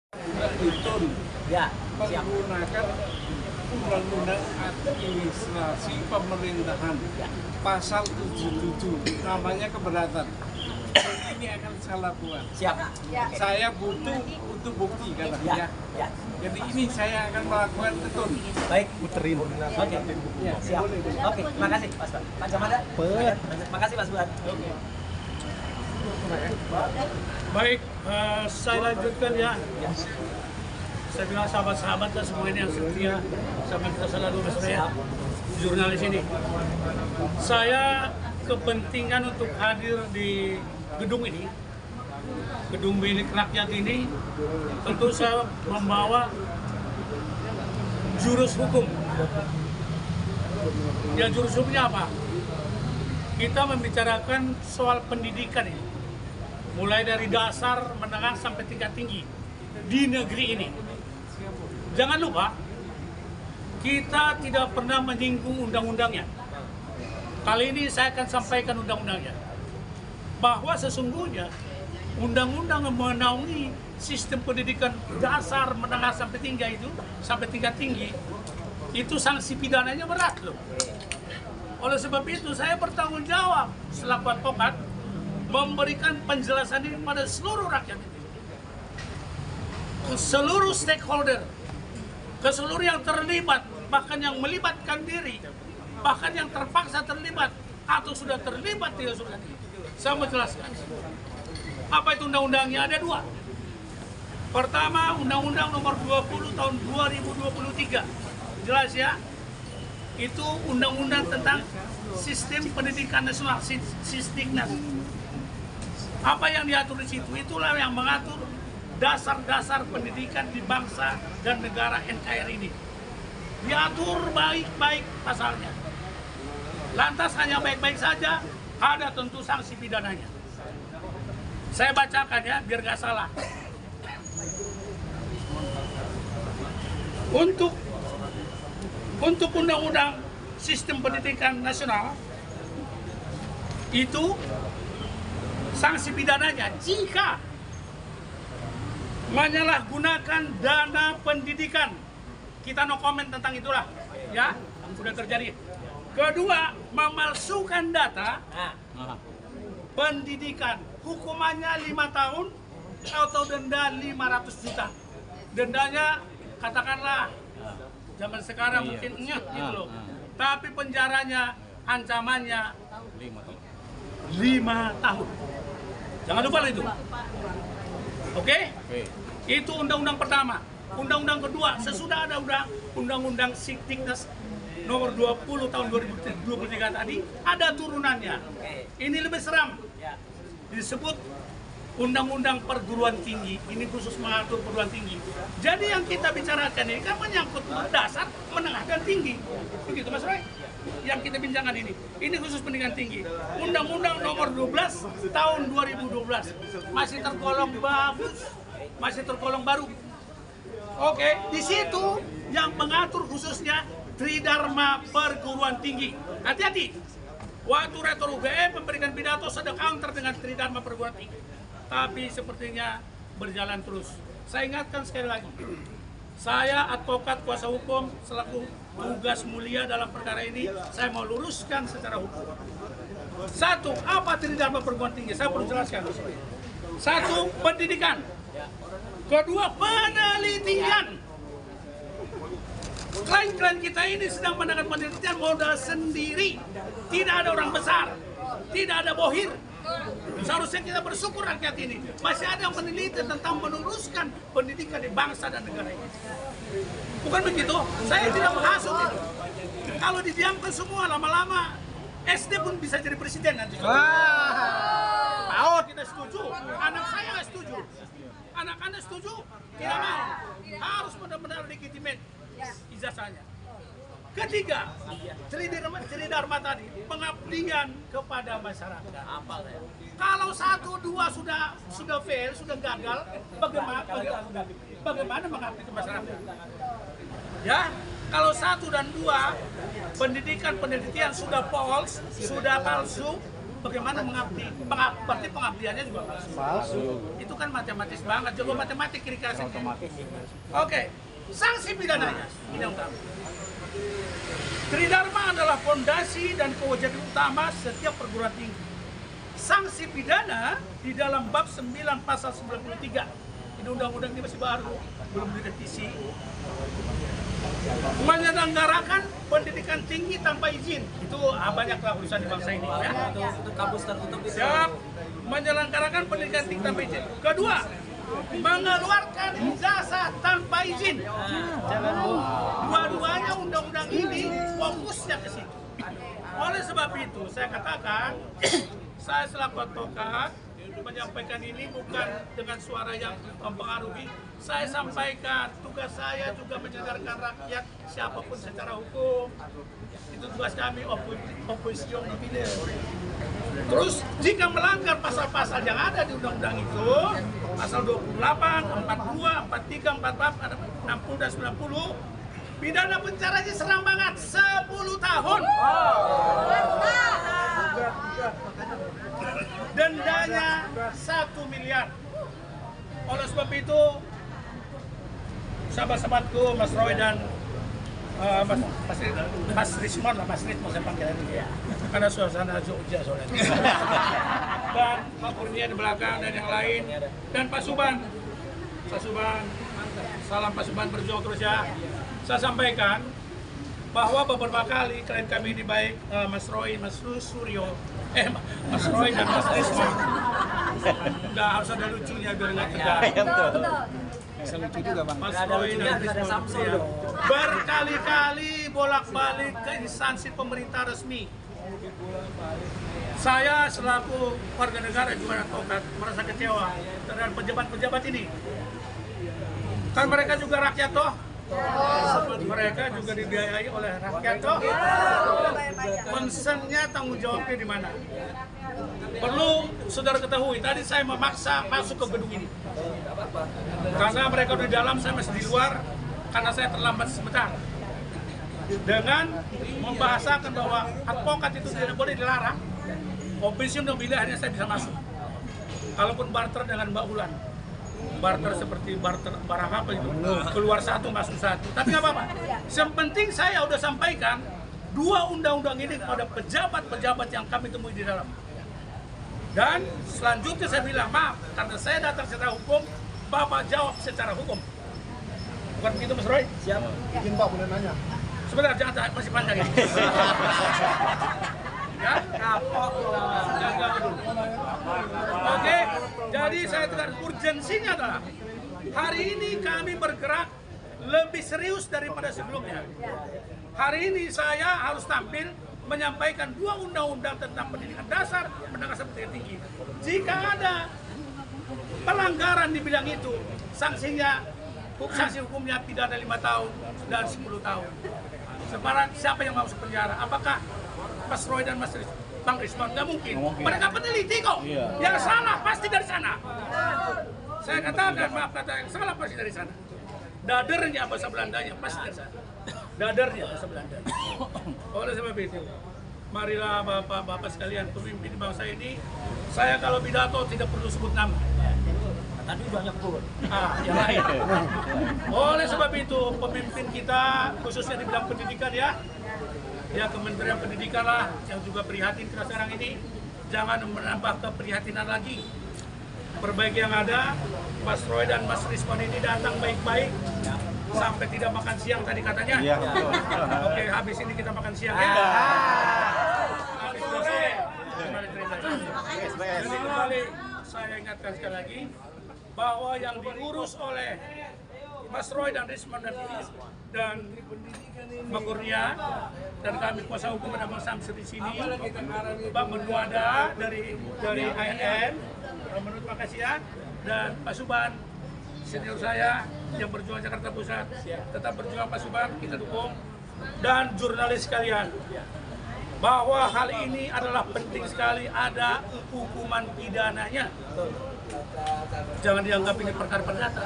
Betul. Ya, siap. Menggunakan Undang-Undang Administrasi Pemerintahan Ya. Pasal 77 namanya keberatan. Ini akan saya lakukan. Siap. Saya butuh bukti katanya. Ya. Jadi ini saya akan melakukan betul. Baik, puterin. Oke. Ya, Siap. boleh. Oke, makasih Mas Bang. Pak Jamada. Makasih Mas Buan. Oke. Baik, saya lanjutkan ya. Saya bilang sahabat-sahabat lah semua ini yang setia sama kita selalu bersama jurnalis ini. Saya kepentingan untuk hadir di gedung ini, gedung milik rakyat ini, tentu saya membawa jurus hukum. Ya, jurus hukumnya apa? Kita membicarakan soal pendidikan ini, mulai dari dasar, menengah, sampai tingkat tinggi di negeri ini. Jangan lupa, kita tidak pernah menyinggung undang-undangnya. Kali ini saya akan sampaikan undang-undangnya. Bahwa sesungguhnya undang-undang yang menaungi sistem pendidikan dasar, menengah, sampai tinggi itu, sampai tingkat tinggi, itu sanksi pidananya berat loh. Oleh sebab itu saya bertanggung jawab selaku advokat memberikan penjelasan ini pada seluruh rakyat itu. Seluruh stakeholder, ke seluruh yang terlibat, bahkan yang melibatkan diri, bahkan yang terpaksa terlibat atau sudah terlibat tidak sudah. Saya mau jelaskan. Apa itu undang-undangnya? Ada dua. Pertama, Undang-Undang Nomor 20 Tahun 2023. Jelas ya? Itu undang-undang tentang sistem pendidikan nasional, Sisdiknas. Apa yang diatur di situ? Itulah yang mengatur dasar-dasar pendidikan di bangsa dan negara NKRI ini. Diatur baik-baik pasalnya. Lantas hanya baik-baik saja, ada tentu sanksi pidananya. Saya bacakan ya, biar nggak salah. Untuk Undang-Undang Sistem Pendidikan Nasional, itu sanksi pidananya jika menyalahgunakan dana pendidikan. Kita no comment tentang itulah, ya, sudah terjadi. Kedua, memalsukan data pendidikan, hukumannya 5 tahun atau denda 500 juta. Dendanya katakanlah zaman sekarang mungkin nyet gitu loh. Tapi penjaranya, ancamannya 5 tahun. Jangan lupa itu. Oke? Itu undang-undang pertama. Undang-undang kedua, sesudah ada undang-undang Sisdiknas Nomor 20 Tahun 2023 tadi, ada turunannya. Ini lebih seram. Disebut Undang-Undang Perguruan Tinggi. Ini khusus mengatur perguruan tinggi. Jadi yang kita bicarakan ini kan menyangkut dasar, menengah, dan tinggi. Begitu Mas Roy? Yang kita bincangkan ini. Ini khusus pendidikan tinggi. Undang-Undang Nomor 12 Tahun 2012. Masih tergolong bagus, masih tergolong baru. Oke, di situ yang mengatur khususnya Tridharma Perguruan Tinggi. Hati-hati. Waktu rektor UGM memberikan pidato sedang counter dengan Tridharma Perguruan Tinggi. Tapi sepertinya berjalan terus. Saya ingatkan sekali lagi. Saya advokat kuasa hukum selaku tugas mulia dalam perkara ini, saya mau luruskan secara hukum. Satu, apa Tridharma Perguruan Tinggi? Saya perlu jelaskan. Satu, pendidikan. Kedua, penelitian. Klien-klien kita ini sedang mengadakan penelitian modal sendiri. Tidak ada orang besar, tidak ada bohir. Seharusnya kita bersyukur rakyat ini masih ada yang meneliti tentang meluruskan pendidikan di bangsa dan negara ini. Bukan begitu? Saya tidak menghasut itu. Kalau didiamkan semua lama-lama SD pun bisa jadi presiden nanti. Kita setuju. Anak saya nggak setuju. Anak Anda setuju? Tidak mau. Harus benar-benar legitimate ijazahnya. Ketiga, Tridharma tadi, pengabdian kepada masyarakat. Kalau 1, 2 sudah fail, sudah gagal, bagaimana mengabdi ke masyarakat? Ya, kalau 1 dan 2 pendidikan penelitian sudah false, sudah palsu, bagaimana mengabdi? Berarti pengabdiannya juga palsu. Itu kan matematis banget. Coba matematik kira-kira sendiri. Oke, sanksi pidananya ini yang utama. Tridharma adalah fondasi dan kewajiban utama setiap perguruan tinggi. Sanksi pidana di dalam bab 9 pasal 93. Ini undang-undang ini masih baru, belum direvisi. Menyelenggarakan pendidikan tinggi tanpa izin. Itu banyaklah urusan di bangsa ini ya. Itu kampus tertutup itu. Siap. Menyelenggarakan pendidikan tinggi tanpa izin. Kedua, mengeluarkan ijazah tanpa izin. Dua-duanya undang-undang ini fokusnya ke situ. Oleh sebab itu, saya katakan, saya selaku advokat menyampaikan ini bukan dengan suara yang mempengaruhi. Saya sampaikan, tugas saya juga menyadarkan rakyat siapapun secara hukum. Itu tugas kami, oposisi nomine. Terus jika melanggar pasal-pasal yang ada di undang-undang itu, pasal 28, 42, 43, 44, 60 dan 90, pidana penjaranya serang banget 10 tahun. Dendanya 1 miliar. Oleh sebab itu, sahabat-sahabatku, Mas Roy dan Mas Rismon lah, Mas Rismon saya panggil ini ya. Karena suasana Jogja soalnya. Dan Pak Kurnia di belakang dan yang lain. Dan Pak Suban. Salam Pak Suban, berjuang terus ya. Saya sampaikan bahwa beberapa kali klien kami ini baik Mas Roy, Mas Suryo, Mas Roy dan Mas Rismon. Enggak harus ada lucunya biar nggak tegang. Iya betul. Bisa lucu juga Bang. Mas Roy dan Rismon berkali-kali bolak-balik ke instansi pemerintah resmi. Saya selaku warga negara juga advokat merasa kecewa terhadap pejabat-pejabat ini. Kan mereka juga rakyat toh. Mereka juga dibiayai oleh rakyat toh. Concernnya, tanggung jawabnya di mana? Perlu saudara ketahui, tadi saya memaksa masuk ke gedung ini karena mereka di dalam, saya masih di luar karena saya terlambat sebentar. Dengan membahasakan bahwa advokat itu tidak boleh dilarang, komisi nomine akhirnya saya bisa masuk. Kalaupun barter dengan Mbak Ulan, barter seperti barter barang apa itu, keluar satu masuk satu, tapi nggak apa-apa. Yang penting saya udah sampaikan dua undang-undang ini kepada pejabat-pejabat yang kami temui di dalam. Dan selanjutnya saya bilang, maaf, karena saya datang secara hukum, Bapak jawab secara hukum. Bukan begitu Mas Roy? Siap. Izin Pak, boleh nanya? Sebentar, jangan, masih panjang ini. Ya? Kapok. Jaga dulu. Oke, jadi saya tekan urgensinya adalah hari ini kami bergerak lebih serius daripada sebelumnya. Hari ini saya harus tampil menyampaikan dua undang-undang tentang pendidikan dasar, pendidikan tinggi. Jika ada pelanggaran di bidang itu, sanksinya, sanksi hukumnya pidana 5 tahun dan 10 tahun. Sekarang siapa yang masuk penjara? Apakah Mas Roy dan Mas Bang Rismon? Nggak mungkin. Mereka peneliti kok. Yang salah pasti dari sana. Saya katakan, maaf kata yang salah pasti dari sana. Dadernya bahasa Belandanya pasti dari sana. Dadernya bahasa Belanda. Oleh sebab itu, marilah bapak-bapak sekalian, pemimpin bangsa ini. Saya kalau pidato tidak perlu sebut nama. Tadi banyak turun. Yang lain. Oleh sebab itu, pemimpin kita khususnya di bidang pendidikan ya Kementerian Pendidikan lah yang juga prihatin kita sekarang ini. Jangan menambah keprihatinan lagi. Perbaiki yang ada. Mas Roy dan Mas Rismon ini datang baik-baik sampai tidak makan siang tadi katanya. Iya. Oke, habis ini kita makan siang ya. Habis sore. Jadi kembali saya ingatkan sekali lagi bahwa yang diurus oleh Mas Roy dan Rismon dan Mbak Kurnia dan kami kuasa hukum dan Bang Samsir di sini, Bang Menuada dari ANN, menurut makasih ya, dan Pak Suban senior saya yang berjuang Jakarta Pusat, tetap berjuang Pak Suban, kita dukung, dan jurnalis sekalian, bahwa hal ini adalah penting sekali, ada hukuman pidananya. Jangan dianggap ini perkara perdata,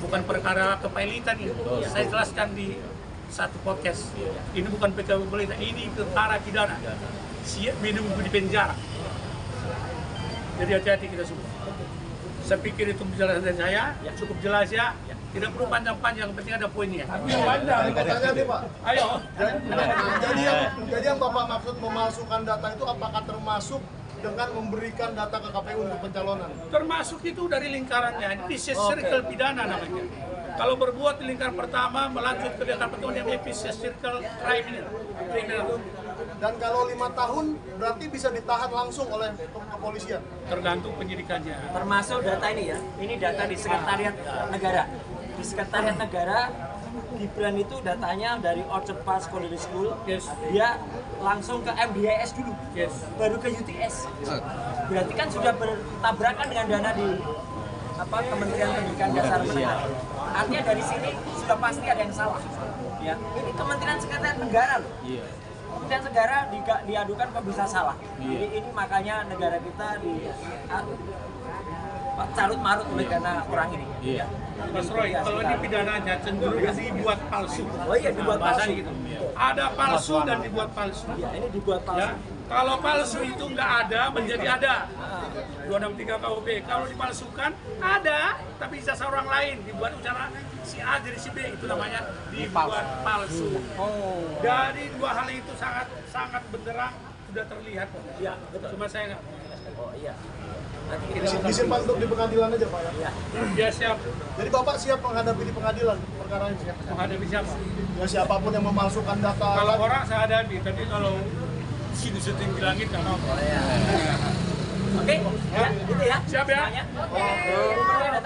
bukan perkara kepailitan ini. Saya jelaskan di satu podcast. Ini bukan PKW pemerintah, ini tentara pidana. Siap minum di penjara. Jadi hati-hati kita semua. Saya pikir itu penjelasan dari saya, cukup jelas ya. Tidak perlu panjang-panjang, yang penting ada poinnya. Pertanyaan nih Pak. Ayo. Jadi yang Bapak maksud memalsukan data itu apakah termasuk dengan memberikan data ke KPU untuk pencalonan? Termasuk itu dari lingkarannya, vicious circle pidana namanya. Kalau berbuat di lingkaran pertama, melanjut ke lingkaran pertama, namanya vicious circle criminal. Dan kalau 5 tahun berarti bisa ditahan langsung oleh kepolisian? Tergantung penyidikannya. Termasuk data ini ya, ini data di Sekretariat Negara. Di Sekretariat Negara, Gibran itu datanya dari Orchard Park Secondary School, Yes. dia langsung ke MDIS dulu, Yes. baru ke UTS. Berarti kan sudah bertabrakan dengan dana di Kementerian Pendidikan Dasar Menengah. Artinya dari sini sudah pasti ada yang salah. Ya, ini Kementerian Sekretariat Negara loh. Kementerian Negara diadukan kok bisa salah. Jadi ini makanya negara kita carut marut oleh dana orang ini. Ya. Mas Roy, kalau ini pidananya cenderung dibuat palsu. Oh iya, dibuat Bahasa palsu. gitu. Ada palsu dan dibuat palsu. Ya, ini dibuat palsu. Ya. Kalau palsu itu nggak ada, menjadi ada. 263 KUP. Kalau dipalsukan, ada, tapi ijazah orang lain. Dibuat ucara si A jadi si B. Itu namanya dibuat palsu. Dari dua hal itu sangat benderang, sudah terlihat. Iya, betul. Cuma saya nggak. Oh iya. Nanti kita Disimpan untuk di pengadilan aja Pak ya? Iya. Dia siap Jadi Bapak siap menghadapi di pengadilan perkara ini? menghadapi siapa? Ya siapapun yang memalsukan data. Kalau orang saya hadapi, tapi kalau sini setinggi langit nggak mau. Oke, ya, gitu ya. Siap ya? Semuanya.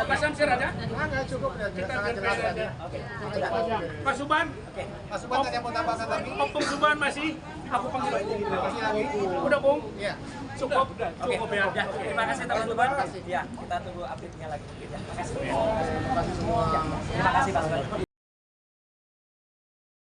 Pak Samsir ada? Enggak cukup ya, Kita sangat jelas ada. aja. Oke. Pak Suban? Mas Suban ada yang mau tambahkan lagi? Opung Suban masih? Aku panggil. Udah, Bung? Iya. Cukup ya? Ya, terima kasih teman-teman. Ya, kita tunggu update-nya lagi. Ya, terima kasih. Terima kasih semua. Terima kasih Pak Suban.